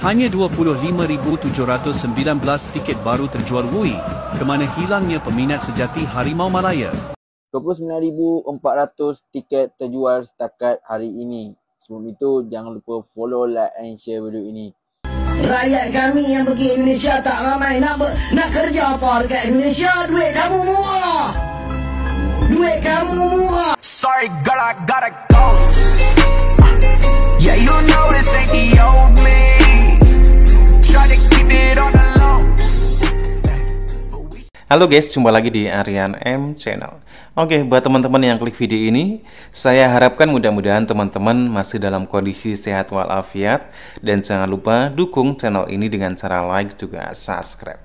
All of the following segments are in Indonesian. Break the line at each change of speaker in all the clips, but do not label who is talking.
Hanya 25,719 tiket baru terjual. Wui, kemana hilangnya peminat sejati Harimau Malaya?
29,400 tiket terjual setakat hari ini. Sebelum itu, jangan lupa follow, like and share video ini.
Rakyat kami yang pergi Indonesia tak ramai nak kerja apa dekat Indonesia. Duit kamu murah. Duit kamu murah.
Sorry girl, I gotta go. Yeah, you know this ain't the old me. Try to keep it on the low.
Halo guys, jumpa lagi di Aryan M Channel. Oke, buat teman-teman yang klik video ini, saya harapkan mudah-mudahan teman-teman masih dalam kondisi sehat walafiat. Dan jangan lupa dukung channel ini dengan cara like juga subscribe.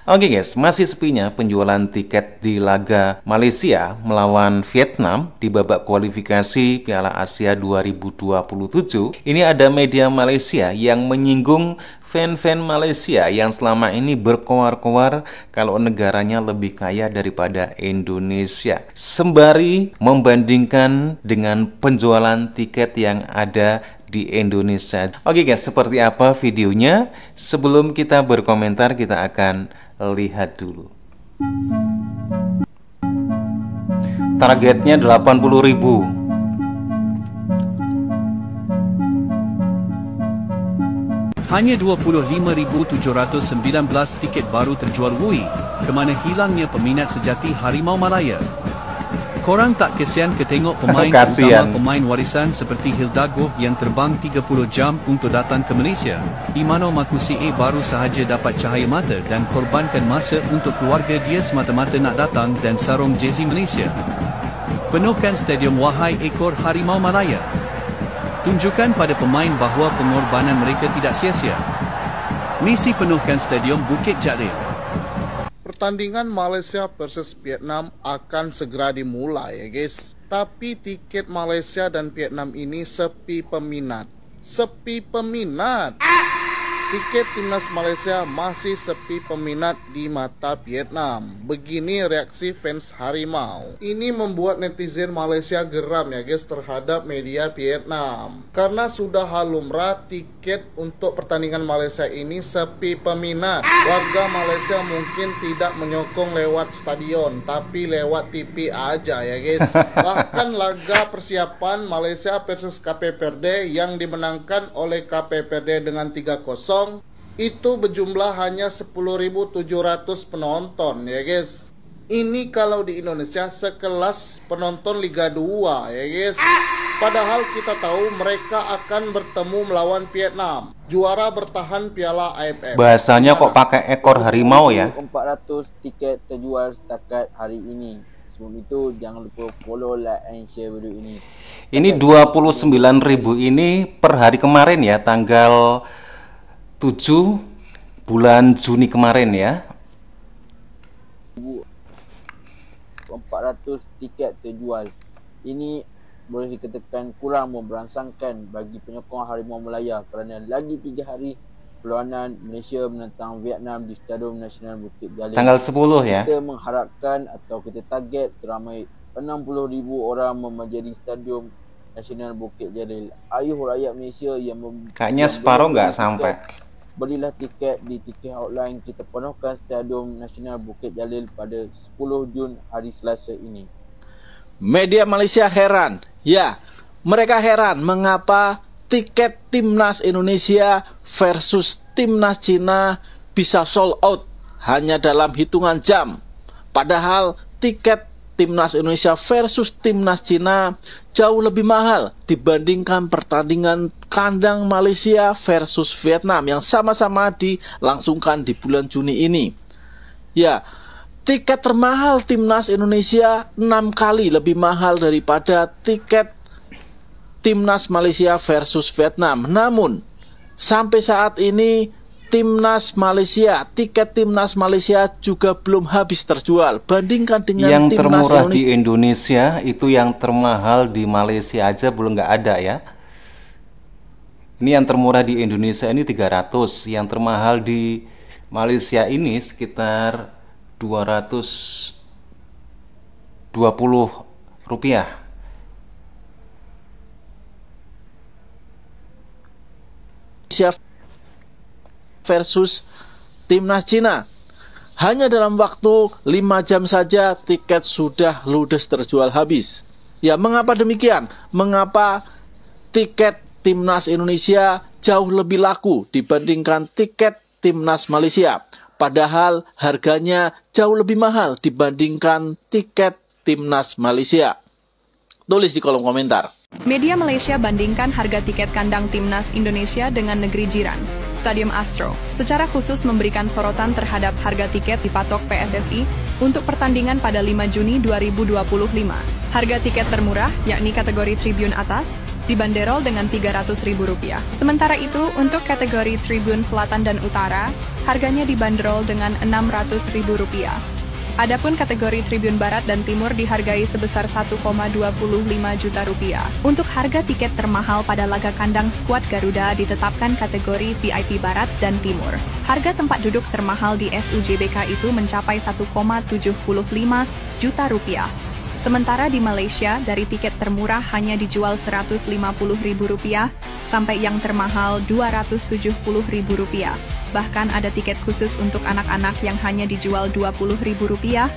Oke guys, masih sepinya penjualan tiket di laga Malaysia melawan Vietnam di babak kualifikasi Piala Asia 2027. Ini ada media Malaysia yang menyinggung fan-fan Malaysia yang selama ini berkoar-koar kalau negaranya lebih kaya daripada Indonesia, sembari membandingkan dengan penjualan tiket yang ada di Indonesia. Oke guys, seperti apa videonya? Sebelum kita berkomentar, kita akan lihat dulu. Targetnya 80.000.
Hanya 25,719 tiket baru terjual. Wui, kemana hilangnya peminat sejati Harimau Malaya? Korang tak kesian ketengok pemain utama pemain warisan seperti Hildago yang terbang 30 jam untuk datang ke Malaysia? Imano Makusi baru sahaja dapat cahaya mata dan korbankan masa untuk keluarga dia semata-mata nak datang dan sarung jersey Malaysia. Penuhkan stadium wahai ekor Harimau Malaya. Tunjukkan pada pemain bahawa pengorbanan mereka tidak sia-sia. Misi penuhkan stadium Bukit Jalil.
Pertandingan Malaysia versus Vietnam akan segera dimulai ya guys. Tapi tiket Malaysia dan Vietnam ini sepi peminat. Sepi peminat. Tiket timnas Malaysia masih sepi peminat di mata Vietnam. Begini reaksi fans Harimau. Ini membuat netizen Malaysia geram ya guys terhadap media Vietnam. Karena sudah hal lumrah tiket untuk pertandingan Malaysia ini sepi peminat. Warga Malaysia mungkin tidak menyokong lewat stadion, tapi lewat TV aja ya guys. Bahkan laga persiapan Malaysia versus KPVRD yang dimenangkan oleh KPVRD dengan 3-0 itu berjumlah hanya 10.700 penonton ya guys. Ini kalau di Indonesia sekelas penonton Liga 2 ya guys. Padahal kita tahu mereka akan bertemu melawan Vietnam, juara bertahan Piala AFF.
Bahasanya kok pakai ekor harimau ya?
400 tiket terjual setakat hari ini. Sebelum itu jangan lupa follow, like and share video ini.
Ini 29.000 ini per hari kemarin ya, tanggal 7 bulan Juni kemarin ya.
400 tiket terjual. Ini boleh dikatakan kurang memberangsangkan bagi penyokong Harimau Malaya kerana lagi 3 hari perlawanan Malaysia menentang Vietnam di Stadium Nasional Bukit Jalil.
Tanggal 10 ya.
Kita mengharapkan atau kita target seramai 60.000 orang menjadi Stadium Nasional Bukit Jalil. Ayuh rakyat Malaysia yang
kayaknya separuh nggak sampai.
Belilah tiket di tiket outline. Kita penuhkan Stadium Nasional Bukit Jalil pada 10 Jun hari Selasa ini.
Media Malaysia heran. Ya, mereka heran mengapa tiket timnas Indonesia versus timnas Cina bisa sold out hanya dalam hitungan jam. Padahal tiket timnas Indonesia versus timnas Cina jauh lebih mahal dibandingkan pertandingan kandang Malaysia versus Vietnam yang sama-sama dilangsungkan di bulan Juni ini. Ya, tiket termahal timnas Indonesia 6 kali lebih mahal daripada tiket timnas Malaysia versus Vietnam. Namun sampai saat ini tiket timnas Malaysia juga belum habis terjual. Bandingkan dengan
yang
timnas
termurah di Indonesia itu yang termahal di Malaysia aja belum nggak ada ya. Ini yang termurah di Indonesia ini 300, yang termahal di Malaysia ini sekitar 220 rupiah.
versus timnas Cina. Hanya dalam waktu 5 jam saja tiket sudah ludes terjual habis. Ya, mengapa demikian? Mengapa tiket timnas Indonesia jauh lebih laku dibandingkan tiket timnas Malaysia? Padahal harganya jauh lebih mahal dibandingkan tiket timnas Malaysia. Tulis di kolom komentar.
Media Malaysia bandingkan harga tiket kandang timnas Indonesia dengan negeri jiran, Stadium Astro, secara khusus memberikan sorotan terhadap harga tiket dipatok PSSI untuk pertandingan pada 5 Juni 2025. Harga tiket termurah, yakni kategori tribun atas, dibanderol dengan Rp300.000. Sementara itu, untuk kategori tribun selatan dan utara, harganya dibanderol dengan Rp600.000. Adapun kategori tribun barat dan timur dihargai sebesar Rp1,25 juta. Untuk harga tiket termahal pada laga kandang skuad Garuda ditetapkan kategori VIP barat dan timur. Harga tempat duduk termahal di SUJBK itu mencapai Rp1,75 juta. Sementara di Malaysia, dari tiket termurah hanya dijual Rp150.000 sampai yang termahal Rp270.000. Bahkan ada tiket khusus untuk anak-anak yang hanya dijual Rp20.000.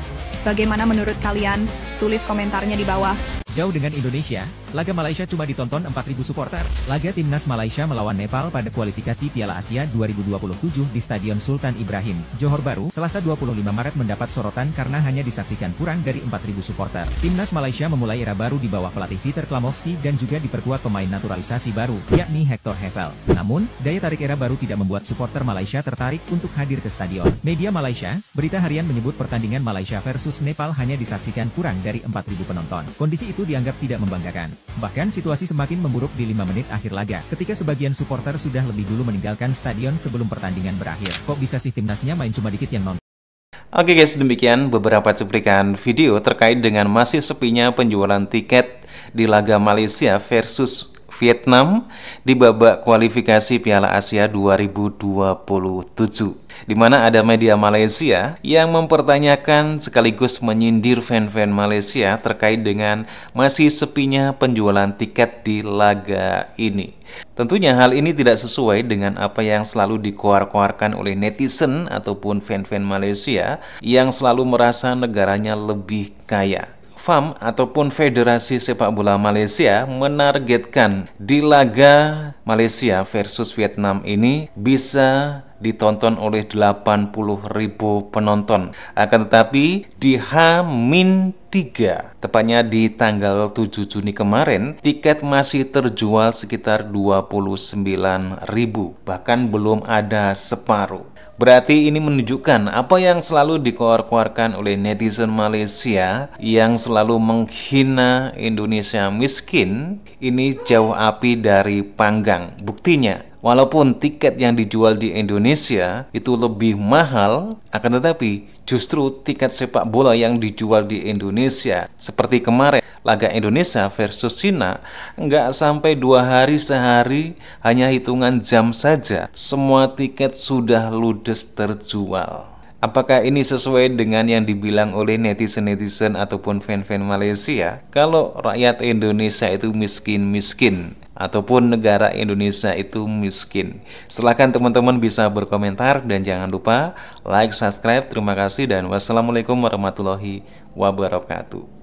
Bagaimana menurut kalian? Tulis komentarnya di bawah.
Jauh dengan Indonesia, laga Malaysia cuma ditonton 4.000 supporter. Laga timnas Malaysia melawan Nepal pada kualifikasi Piala Asia 2027 di Stadion Sultan Ibrahim, Johor Bahru, Selasa 25 Maret mendapat sorotan karena hanya disaksikan kurang dari 4.000 supporter. Timnas Malaysia memulai era baru di bawah pelatih Peter Klamovski dan juga diperkuat pemain naturalisasi baru, yakni Hector Hevel. Namun, daya tarik era baru tidak membuat supporter Malaysia tertarik untuk hadir ke stadion. Media Malaysia, Berita Harian menyebut pertandingan Malaysia versus Nepal hanya disaksikan kurang dari 4.000 penonton. Kondisi itu dianggap tidak membanggakan. Bahkan situasi semakin memburuk di 5 menit akhir laga, ketika sebagian supporter sudah lebih dulu meninggalkan stadion sebelum pertandingan berakhir. Kok bisa sih timnasnya main cuma dikit yang nonton?
Oke guys, demikian beberapa cuplikan video terkait dengan masih sepinya penjualan tiket di laga Malaysia versus Vietnam di babak kualifikasi Piala Asia 2027. Di mana ada media Malaysia yang mempertanyakan sekaligus menyindir fan-fan Malaysia terkait dengan masih sepinya penjualan tiket di laga ini. Tentunya hal ini tidak sesuai dengan apa yang selalu dikoar-koarkan oleh netizen ataupun fan-fan Malaysia yang selalu merasa negaranya lebih kaya. FAM ataupun Federasi Sepak Bola Malaysia menargetkan di laga Malaysia versus Vietnam ini bisa ditonton oleh 80.000 penonton. Akan tetapi di H-3, tepatnya di tanggal 7 Juni kemarin, tiket masih terjual sekitar 29.000, bahkan belum ada separuh. Berarti ini menunjukkan apa yang selalu dikoar-koarkan oleh netizen Malaysia yang selalu menghina Indonesia miskin, ini jauh api dari panggang. Buktinya, walaupun tiket yang dijual di Indonesia itu lebih mahal, akan tetapi justru tiket sepak bola yang dijual di Indonesia seperti kemarin laga Indonesia versus Cina, nggak sampai 2 hari sehari, hanya hitungan jam saja semua tiket sudah ludes terjual. Apakah ini sesuai dengan yang dibilang oleh netizen-netizen ataupun fan-fan Malaysia kalau rakyat Indonesia itu miskin-miskin ataupun negara Indonesia itu miskin? Silahkan teman-teman bisa berkomentar dan jangan lupa like, subscribe. Terima kasih dan wassalamualaikum warahmatullahi wabarakatuh.